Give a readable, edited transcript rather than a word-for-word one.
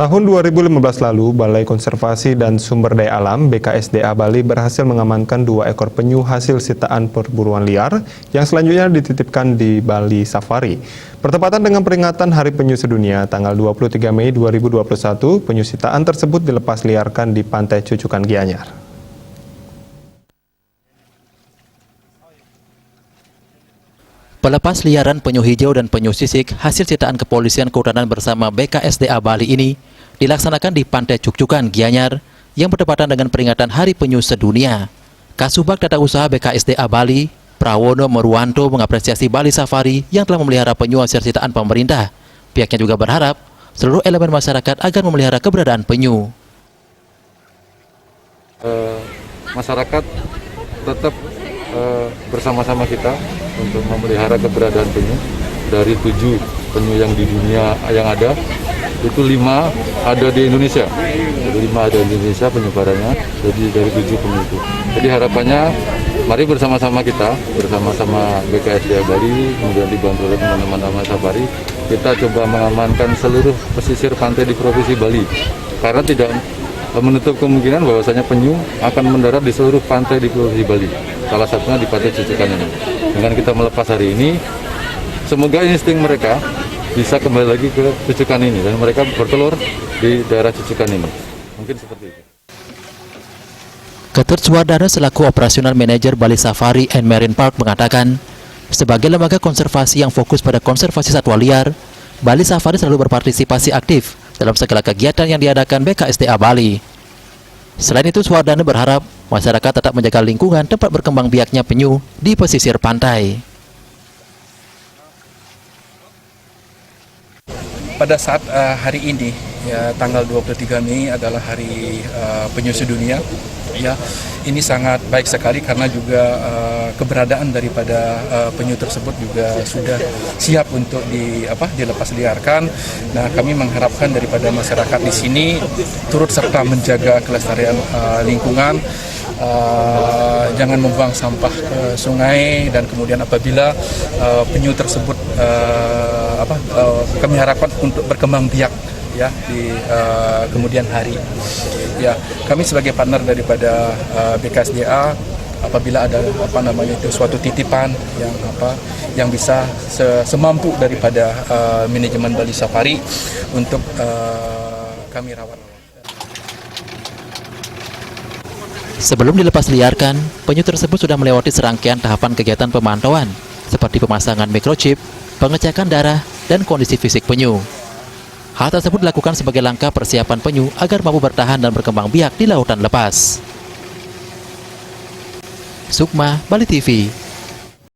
Tahun 2015 lalu, Balai Konservasi dan Sumber Daya Alam BKSDA Bali berhasil mengamankan 2 ekor penyu hasil sitaan perburuan liar yang selanjutnya dititipkan di Bali Safari. Bertepatan dengan peringatan Hari Penyu Sedunia tanggal 23 Mei 2021, penyu sitaan tersebut dilepas liarkan di Pantai Cucukan Gianyar. Pelepas liaran penyu hijau dan penyu sisik hasil sitaan kepolisian kehutanan bersama BKSDA Bali ini dilaksanakan di Pantai Cucukan Gianyar yang bertepatan dengan peringatan Hari Penyu Sedunia. Kasubag Tata Usaha BKSDA Bali, Prawono Meruwanto mengapresiasi Bali Safari yang telah memelihara penyu hasil sitaan pemerintah. Pihaknya juga berharap seluruh elemen masyarakat agar memelihara keberadaan penyu. Masyarakat tetap bersama-sama kita untuk memelihara keberadaan penyu. Dari 7 penyu yang di dunia yang ada, itu 5 ada di Indonesia. Jadi 5 ada di Indonesia penyebarannya, jadi dari 7 penyu itu. Jadi harapannya, mari bersama-sama kita, bersama-sama BKSDA Bali, kemudian dibantu oleh teman-teman Taman Safari, kita coba mengamankan seluruh pesisir pantai di Provinsi Bali. Karena tidak menutup kemungkinan bahwasanya penyu akan mendarat di seluruh pantai di Provinsi Bali. Salah satunya di Pantai Cucukan ini. Dengan kita melepas hari ini, semoga insting mereka bisa kembali lagi ke Cucukan ini dan mereka bertelur di daerah Cucukan ini. Mungkin seperti itu. Ketut Suwardana selaku Operasional Manager Bali Safari and Marine Park mengatakan, sebagai lembaga konservasi yang fokus pada konservasi satwa liar, Bali Safari selalu berpartisipasi aktif dalam segala kegiatan yang diadakan BKSDA Bali. Selain itu, Suwardana berharap masyarakat tetap menjaga lingkungan tempat berkembang biaknya penyu di pesisir pantai. Pada saat hari ini, ya, tanggal 23 Mei adalah Hari Penyu Sedunia. Ya, ini sangat baik sekali karena juga keberadaan daripada penyu tersebut juga sudah siap untuk dilepas liarkan. Nah, kami mengharapkan daripada masyarakat di sini turut serta menjaga kelestarian lingkungan. Jangan membuang sampah ke sungai, dan kemudian apabila penyu tersebut kami harapkan untuk berkembang biak ya di kemudian hari. Ya, kami sebagai partner daripada BKSDA, apabila ada suatu titipan yang bisa semampu daripada manajemen Bali Safari untuk kami rawat. Sebelum dilepas liarkan, penyu tersebut sudah melewati serangkaian tahapan kegiatan pemantauan seperti pemasangan microchip, pengecekan darah, dan kondisi fisik penyu. Hal tersebut dilakukan sebagai langkah persiapan penyu agar mampu bertahan dan berkembang biak di lautan lepas. Sukma, Bali TV.